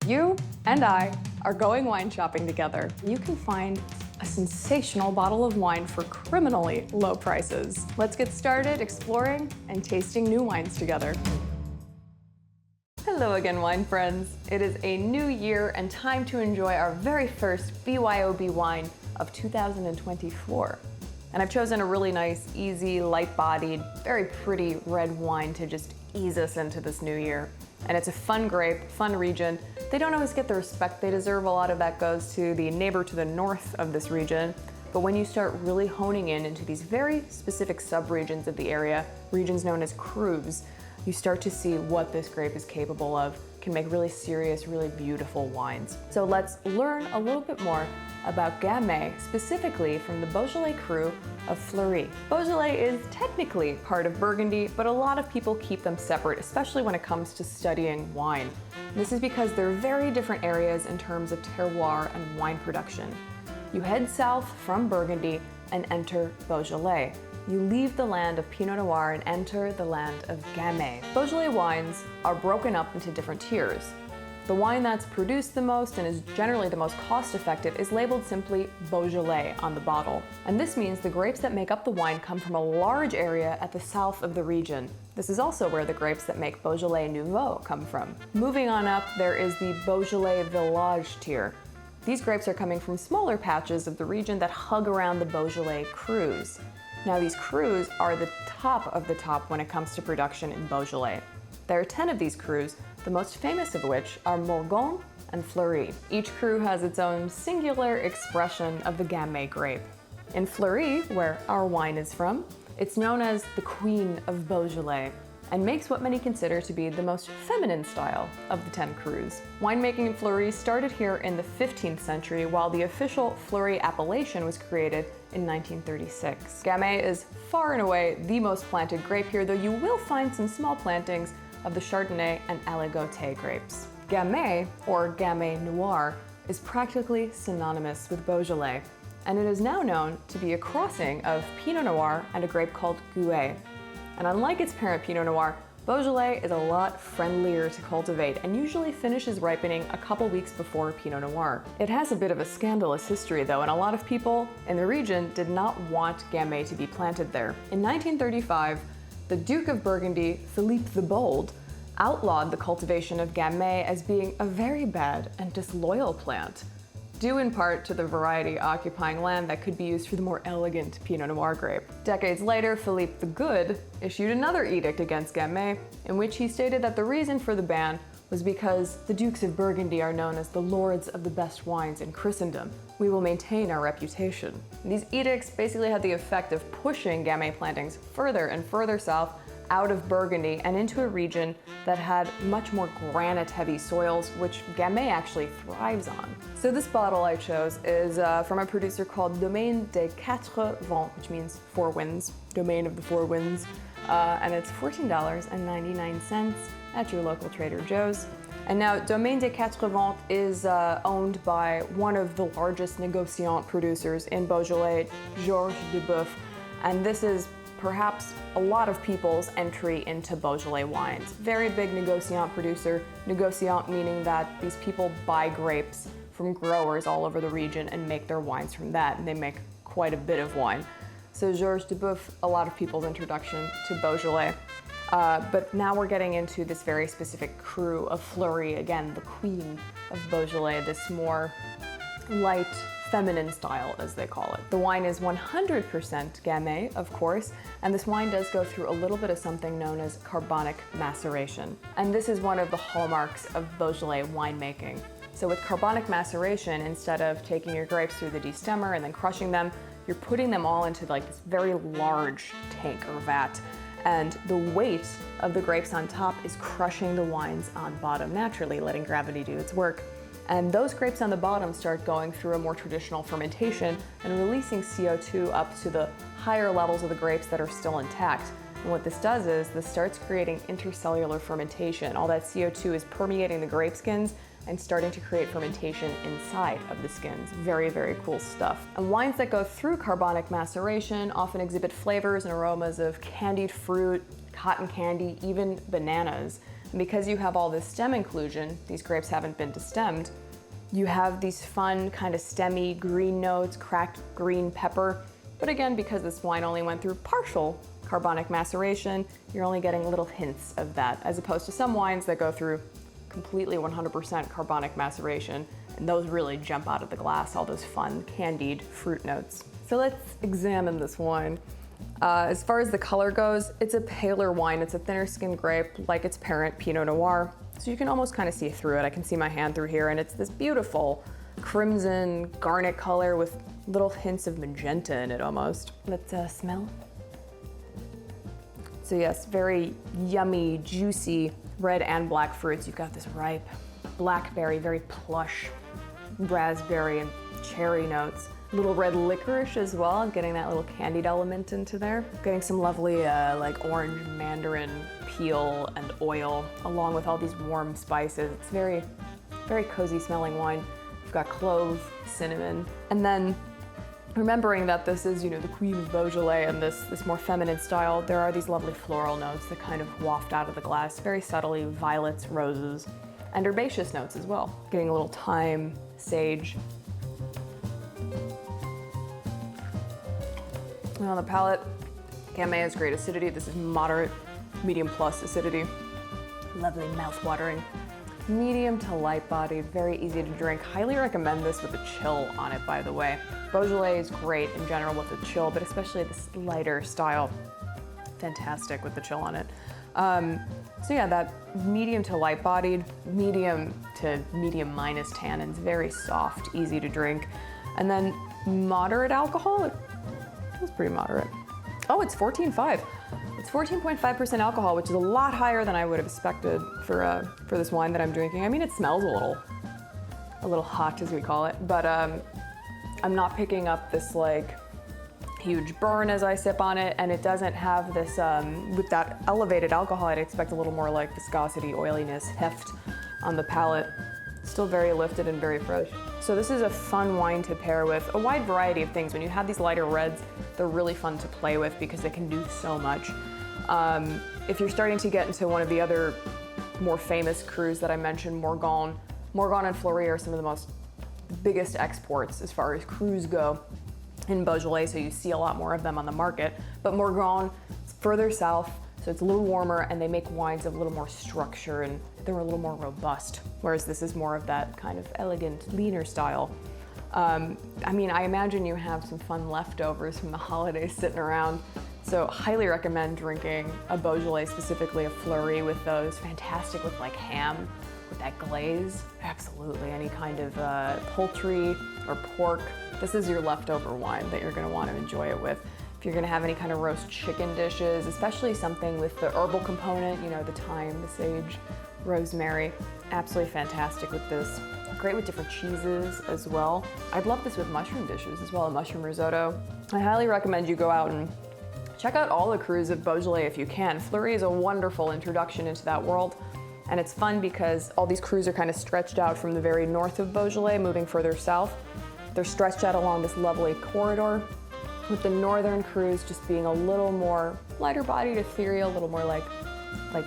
You and I are going wine shopping together. You can find a sensational bottle of wine for criminally low prices. Let's get started exploring and tasting new wines together. Hello again, wine friends. It is a new year and time to enjoy our very first BYOB wine of 2024. And I've chosen a really nice, easy, light-bodied, very pretty red wine to just ease us into this new year. And it's a fun grape, fun region. They don't always get the respect they deserve. A lot of that goes to the neighbor to the north of this region. But when you start really honing in into these very specific sub-regions of the area, regions known as crus, you start to see what this grape is capable of, can make really serious, really beautiful wines. So let's learn a little bit more about Gamay, specifically from the Beaujolais cru of Fleurie. Beaujolais is technically part of Burgundy, but a lot of people keep them separate, especially when it comes to studying wine. This is because they're very different areas in terms of terroir and wine production. You head south from Burgundy and enter Beaujolais. You leave the land of Pinot Noir and enter the land of Gamay. Beaujolais wines are broken up into different tiers. The wine that's produced the most and is generally the most cost-effective is labeled simply Beaujolais on the bottle. And this means the grapes that make up the wine come from a large area at the south of the region. This is also where the grapes that make Beaujolais Nouveau come from. Moving on up, there is the Beaujolais Village tier. These grapes are coming from smaller patches of the region that hug around the Beaujolais crus. Now these crus are the top of the top when it comes to production in Beaujolais. There are 10 of these crus, the most famous of which are Morgon and Fleurie. Each cru has its own singular expression of the Gamay grape. In Fleurie, where our wine is from, it's known as the Queen of Beaujolais and makes what many consider to be the most feminine style of the 10 crus. Winemaking in Fleurie started here in the 15th century, while the official Fleurie appellation was created in 1936. Gamay is far and away the most planted grape here, though you will find some small plantings of the Chardonnay and elegance grapes. Gamay, or Gamay Noir, is practically synonymous with Beaujolais, and it is now known to be a crossing of Pinot Noir and a grape called Gouais. And unlike its parent Pinot Noir, Beaujolais is a lot friendlier to cultivate and usually finishes ripening a couple weeks before Pinot Noir. It has a bit of a scandalous history though, and a lot of people in the region did not want Gamay to be planted there. In 1935, the Duke of Burgundy, Philippe the Bold, outlawed the cultivation of Gamay as being a very bad and disloyal plant, due in part to the variety occupying land that could be used for the more elegant Pinot Noir grape. Decades later, Philippe the Good issued another edict against Gamay, in which he stated that the reason for the ban was because the Dukes of Burgundy are known as the lords of the best wines in Christendom. We will maintain our reputation. And these edicts basically had the effect of pushing Gamay plantings further and further south out of Burgundy and into a region that had much more granite-heavy soils, which Gamay actually thrives on. So this bottle I chose is from a producer called Domaine des Quatre Vents, which means four winds, Domain of the Four Winds, and it's $14.99 at your local Trader Joe's. And now, Domaine des Quatre Vents is owned by one of the largest négociant producers in Beaujolais, Georges Duboeuf, and this is perhaps a lot of people's entry into Beaujolais wines. Very big négociant producer, négociant meaning that these people buy grapes from growers all over the region and make their wines from that, and they make quite a bit of wine. So Georges Duboeuf, a lot of people's introduction to Beaujolais. But now we're getting into this very specific cru of Fleurie, again, the queen of Beaujolais, this more light, feminine style, as they call it. The wine is 100% Gamay, of course, and this wine does go through a little bit of something known as carbonic maceration. And this is one of the hallmarks of Beaujolais winemaking. So with carbonic maceration, instead of taking your grapes through the destemmer and then crushing them, you're putting them all into like this very large tank or vat. And the weight of the grapes on top is crushing the wines on bottom naturally, letting gravity do its work. And those grapes on the bottom start going through a more traditional fermentation and releasing CO2 up to the higher levels of the grapes that are still intact. And what this does is this starts creating intercellular fermentation. All that CO2 is permeating the grape skins and starting to create fermentation inside of the skins. Very, very cool stuff. And wines that go through carbonic maceration often exhibit flavors and aromas of candied fruit, cotton candy, even bananas. And because you have all this stem inclusion, these grapes haven't been destemmed, you have these fun kind of stemmy green notes, cracked green pepper. But again, because this wine only went through partial carbonic maceration, you're only getting little hints of that, as opposed to some wines that go through completely 100% carbonic maceration, and those really jump out of the glass, all those fun candied fruit notes. So let's examine this wine. As far as the color goes, it's a paler wine. It's a thinner skinned grape like its parent, Pinot Noir. So you can almost kind of see through it. I can see my hand through here, and it's this beautiful crimson garnet color with little hints of magenta in it almost. Let's smell. So yes, very yummy, juicy red and black fruits. You've got this ripe blackberry, very plush raspberry and cherry notes. Little red licorice as well, getting that little candied element into there. Getting some lovely like orange mandarin peel and oil, along with all these warm spices. It's very, very cozy smelling wine. We've got clove, cinnamon, and then remembering that this is, the queen of Beaujolais and this more feminine style, there are these lovely floral notes that kind of waft out of the glass, very subtly, violets, roses, and herbaceous notes as well. Getting a little thyme, sage. On the palate, Gamay has great acidity. This is moderate, medium plus acidity. Lovely mouth-watering. Medium to light bodied, very easy to drink. Highly recommend this with a chill on it, by the way. Beaujolais is great in general with a chill, but especially this lighter style, fantastic with the chill on it. So yeah, that medium to light bodied, medium to medium minus tannins, very soft, easy to drink. And then moderate alcohol, it's pretty moderate. Oh, it's 14.5. It's 14.5% alcohol, which is a lot higher than I would have expected for this wine that I'm drinking. I mean, it smells a little hot, as we call it, but I'm not picking up this like huge burn as I sip on it, and it doesn't have this, with that elevated alcohol, I'd expect a little more like viscosity, oiliness, heft on the palate. Still very lifted and very fresh. So this is a fun wine to pair with a wide variety of things. When you have these lighter reds, they're really fun to play with because they can do so much. If you're starting to get into one of the other more famous crus that I mentioned, Morgon and Fleurie are some of the biggest exports as far as crus go in Beaujolais, so you see a lot more of them on the market. But Morgon is further south, so it's a little warmer, and they make wines of a little more structure and they're a little more robust, whereas this is more of that kind of elegant, leaner style. I mean, I imagine you have some fun leftovers from the holidays sitting around, so highly recommend drinking a Beaujolais, specifically a Fleurie with those. Fantastic with like ham, with that glaze. Absolutely, any kind of poultry or pork. This is your leftover wine that you're gonna want to enjoy it with. If you're gonna have any kind of roast chicken dishes, especially something with the herbal component, the thyme, the sage, rosemary, absolutely fantastic with this. Great with different cheeses as well. I'd love this with mushroom dishes as well, a mushroom risotto. I highly recommend you go out and check out all the crus of Beaujolais if you can. Fleurie is a wonderful introduction into that world, and it's fun because all these crus are kind of stretched out from the very north of Beaujolais, moving further south. They're stretched out along this lovely corridor, with the northern crus just being a little more lighter bodied, ethereal, a little more like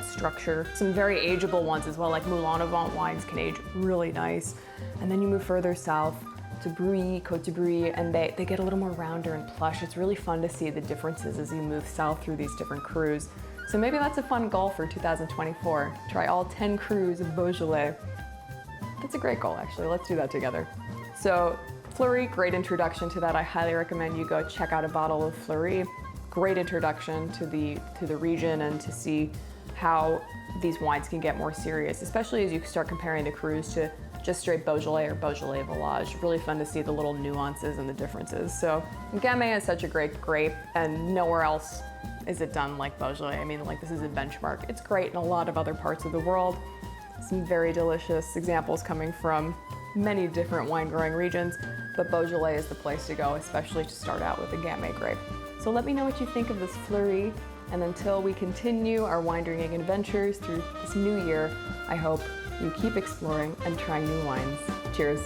structure. Some very ageable ones as well, like Moulin Avant wines can age really nice. And then you move further south to Brie, Côte de Brie, and they get a little more rounder and plush. It's really fun to see the differences as you move south through these different crus. So maybe that's a fun goal for 2024. Try all 10 crus of Beaujolais. That's a great goal, actually. Let's do that together. So Fleurie, great introduction to that. I highly recommend you go check out a bottle of Fleurie. Great introduction to the region and to see how these wines can get more serious, especially as you start comparing the crus to just straight Beaujolais or Beaujolais Village. Really fun to see the little nuances and the differences. So Gamay is such a great grape, and nowhere else is it done like Beaujolais. I mean, like, this is a benchmark. It's great in a lot of other parts of the world. Some very delicious examples coming from many different wine growing regions, but Beaujolais is the place to go, especially to start out with a Gamay grape. So let me know what you think of this Fleurie. And until we continue our wine drinking adventures through this new year, I hope you keep exploring and trying new wines. Cheers.